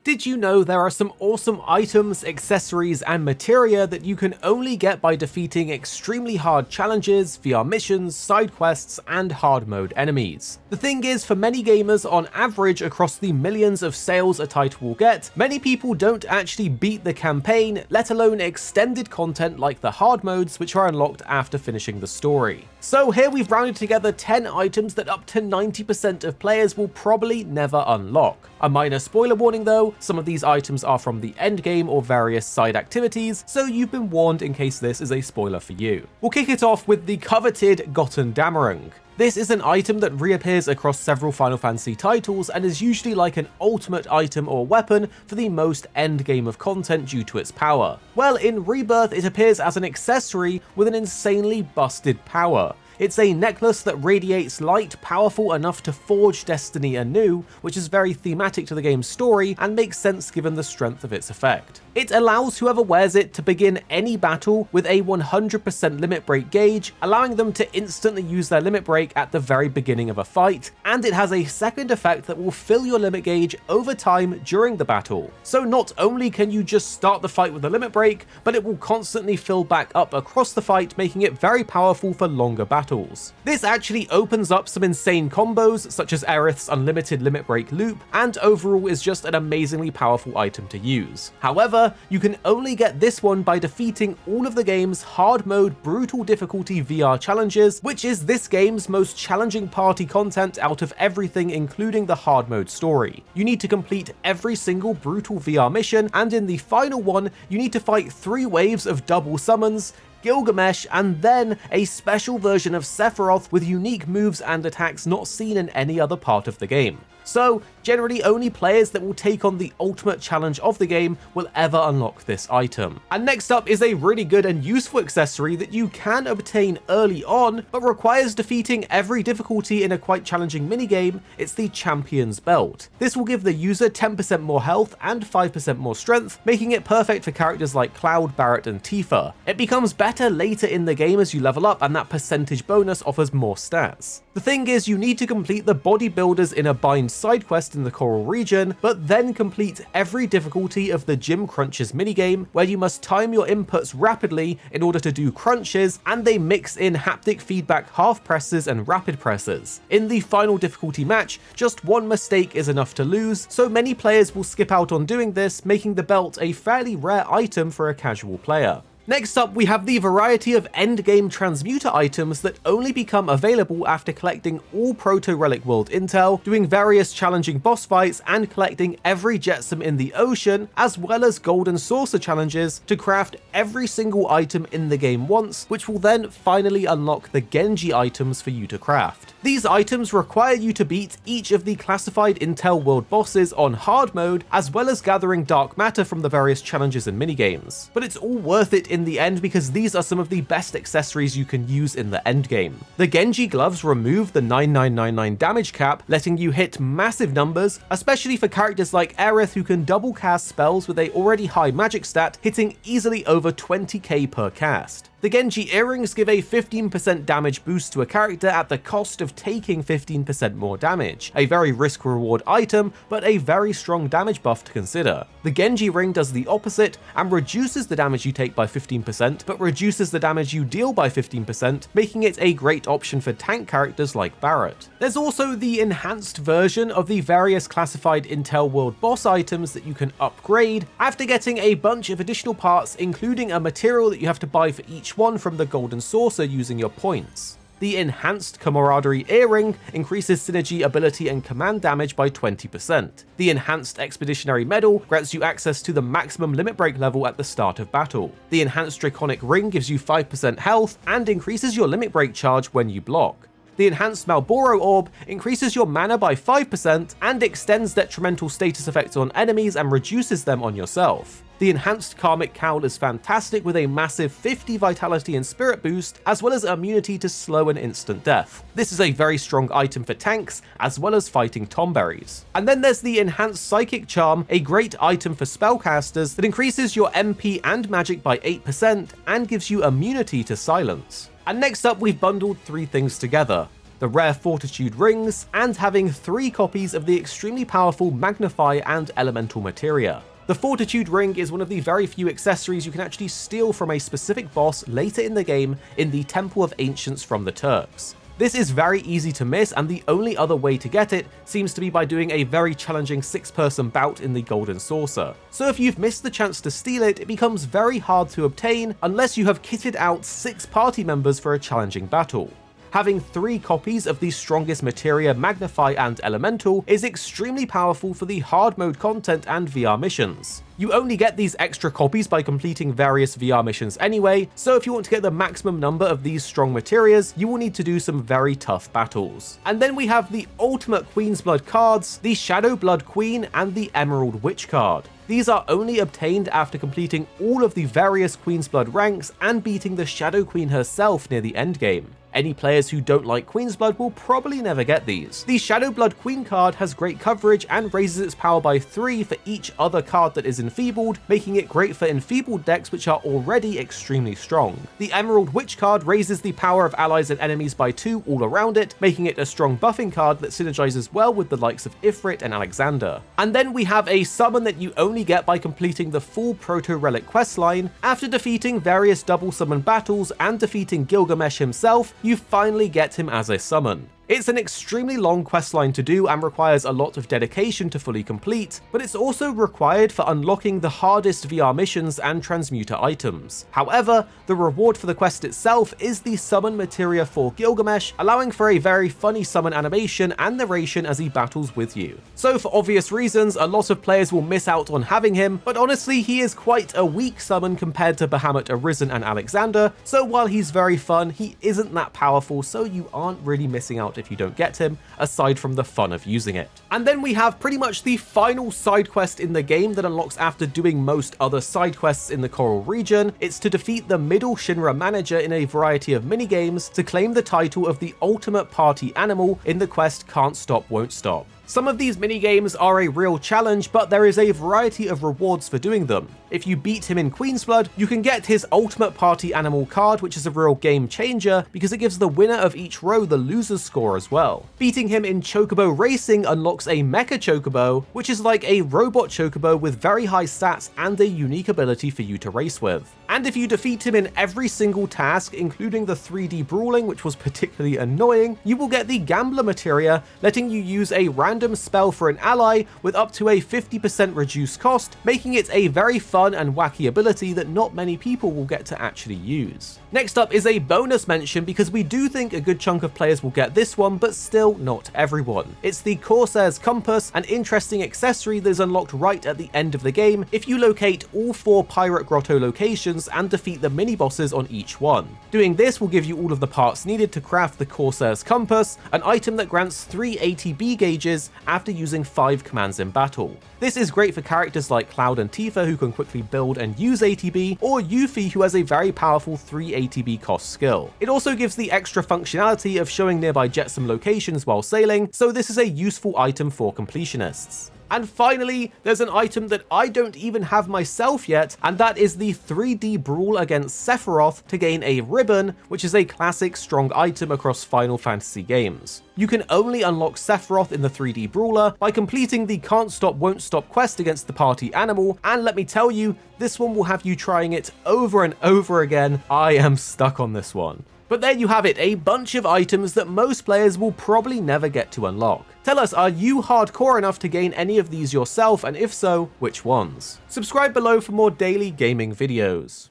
Did you know there are some awesome items, accessories, and materia that you can only get by defeating extremely hard challenges, VR missions, side quests, and hard mode enemies? The thing is, for many gamers, on average across the millions of sales a title will get, many people don't actually beat the campaign, let alone extended content like the hard modes which are unlocked after finishing the story. So here we've rounded together 10 items that up to 90% of players will probably never unlock. A minor spoiler warning though, some of these items are from the endgame or various side activities, so you've been warned in case this is a spoiler for you. We'll kick it off with the coveted Gotem Damang. This is an item that reappears across several Final Fantasy titles and is usually like an ultimate item or weapon for the most endgame of content due to its power. Well, in Rebirth it appears as an accessory with an insanely busted power. It's a necklace that radiates light powerful enough to forge destiny anew, which is very thematic to the game's story and makes sense given the strength of its effect. It allows whoever wears it to begin any battle with a 100% limit break gauge, allowing them to instantly use their limit break at the very beginning of a fight, and it has a second effect that will fill your limit gauge over time during the battle. So not only can you just start the fight with a limit break, but it will constantly fill back up across the fight, making it very powerful for longer battles. This actually opens up some insane combos, such as Aerith's unlimited limit break loop, and overall is just an amazingly powerful item to use. However, you can only get this one by defeating all of the game's hard mode brutal difficulty VR challenges, which is this game's most challenging party content out of everything, including the hard mode story. You need to complete every single brutal VR mission, and in the final one, you need to fight 3 waves of double summons, Gilgamesh, and then a special version of Sephiroth with unique moves and attacks not seen in any other part of the game. So, generally only players that will take on the ultimate challenge of the game will ever unlock this item. And next up is a really good and useful accessory that you can obtain early on, but requires defeating every difficulty in a quite challenging minigame. It's the Champion's Belt. This will give the user 10% more health and 5% more strength, making it perfect for characters like Cloud, Barret, and Tifa. It becomes better later in the game as you level up, and that percentage bonus offers more stats. The thing is, you need to complete the bodybuilders in a bind side quest in the Coral region, but then complete every difficulty of the Gym Crunches minigame, where you must time your inputs rapidly in order to do crunches, and they mix in haptic feedback half presses and rapid presses. In the final difficulty match, just one mistake is enough to lose, so many players will skip out on doing this, making the belt a fairly rare item for a casual player. Next up, we have the variety of endgame transmuter items that only become available after collecting all Proto-Relic World intel, doing various challenging boss fights, and collecting every Jetsam in the ocean, as well as Golden Saucer challenges to craft every single item in the game once, which will then finally unlock the Genji items for you to craft. These items require you to beat each of the classified intel world bosses on hard mode, as well as gathering dark matter from the various challenges and minigames. But it's all worth it in the end because these are some of the best accessories you can use in the endgame. The Genji gloves remove the 9999 damage cap, letting you hit massive numbers, especially for characters like Aerith, who can double cast spells with a already high magic stat, hitting easily over 20k per cast. The Genji earrings give a 15% damage boost to a character at the cost of taking 15% more damage. A very risk-reward item, but a very strong damage buff to consider. The Genji ring does the opposite and reduces the damage you take by 15%, but reduces the damage you deal by 15%, making it a great option for tank characters like Barret. There's also the enhanced version of the various classified Intel World boss items that you can upgrade after getting a bunch of additional parts, including a material that you have to buy for each one from the Golden Saucer using your points. The enhanced Camaraderie earring increases synergy, ability, and command damage by 20%. The enhanced Expeditionary medal grants you access to the maximum limit break level at the start of battle. The enhanced Draconic ring gives you 5% health and increases your limit break charge when you block. The enhanced Malboro orb increases your mana by 5% and extends detrimental status effects on enemies and reduces them on yourself. The enhanced Karmic Cowl is fantastic with a massive 50 vitality and spirit boost, as well as immunity to slow and instant death. This is a very strong item for tanks, as well as fighting tomberries. And then there's the enhanced Psychic Charm, a great item for spellcasters that increases your MP and magic by 8% and gives you immunity to silence. And next up, we've bundled 3 things together. the rare Fortitude rings, and having 3 copies of the extremely powerful Magnify and Elemental materia. The Fortitude ring is one of the very few accessories you can actually steal from a specific boss later in the game in the Temple of Ancients from the Turks. This is very easy to miss, and the only other way to get it seems to be by doing a very challenging 6-person bout in the Golden Saucer. So if you've missed the chance to steal it, it becomes very hard to obtain unless you have kitted out 6 party members for a challenging battle. Having 3 copies of the strongest materia Magnify and Elemental is extremely powerful for the hard mode content and VR missions. You only get these extra copies by completing various VR missions anyway, so if you want to get the maximum number of these strong materias, you will need to do some very tough battles. And then we have the ultimate Queen's Blood cards, the Shadow Blood Queen and the Emerald Witch card. These are only obtained after completing all of the various Queen's Blood ranks and beating the Shadow Queen herself near the endgame. Any players who don't like Queen's Blood will probably never get these. The Shadow Blood Queen card has great coverage and raises its power by 3 for each other card that is enfeebled, making it great for enfeebled decks which are already extremely strong. The Emerald Witch card raises the power of allies and enemies by 2 all around it, making it a strong buffing card that synergizes well with the likes of Ifrit and Alexander. And then we have a summon that you only get by completing the full Proto-Relic questline. After defeating various double summon battles and defeating Gilgamesh himself, you finally get him as a summon. It's an extremely long questline to do and requires a lot of dedication to fully complete, but it's also required for unlocking the hardest VR missions and transmuter items. However, the reward for the quest itself is the summon materia for Gilgamesh, allowing for a very funny summon animation and narration as he battles with you. So for obvious reasons, a lot of players will miss out on having him, but honestly he is quite a weak summon compared to Bahamut, Arisen and Alexander, so while he's very fun, he isn't that powerful, so you aren't really missing out if you don't get him, aside from the fun of using it. And then we have pretty much the final side quest in the game that unlocks after doing most other side quests in the Coral region. It's to defeat the middle Shinra manager in a variety of minigames to claim the title of the ultimate party animal in the quest Can't Stop Won't Stop. Some of these minigames are a real challenge, but there is a variety of rewards for doing them. If you beat him in Queen's Blood, you can get his Ultimate Party Animal card, which is a real game changer because it gives the winner of each row the loser's score as well. Beating him in Chocobo Racing unlocks a Mecha Chocobo, which is like a robot Chocobo with very high stats and a unique ability for you to race with. And if you defeat him in every single task, including the 3D brawling, which was particularly annoying, you will get the Gambler materia, letting you use a random spell for an ally with up to a 50% reduced cost, making it a very fun and wacky ability that not many people will get to actually use. Next up is a bonus mention because we do think a good chunk of players will get this one, but still not everyone. It's the Corsairs Compass, an interesting accessory that is unlocked right at the end of the game if you locate all 4 Pirate Grotto locations and defeat the mini-bosses on each one. Doing this will give you all of the parts needed to craft the Corsairs Compass, an item that grants 3 ATB gauges after using 5 commands in battle. This is great for characters like Cloud and Tifa who can quickly build and use ATB, or Yuffie who has a very powerful 3 ATB cost skill. It also gives the extra functionality of showing nearby jetsam locations while sailing, so this is a useful item for completionists. And finally, there's an item that I don't even have myself yet, and that is the 3D Brawl against Sephiroth to gain a ribbon, which is a classic strong item across Final Fantasy games. You can only unlock Sephiroth in the 3D Brawler by completing the Can't Stop Won't Stop quest against the party animal, and let me tell you, this one will have you trying it over and over again. I am stuck on this one. But there you have it, a bunch of items that most players will probably never get to unlock. Tell us, are you hardcore enough to gain any of these yourself, and if so, which ones? Subscribe below for more daily gaming videos.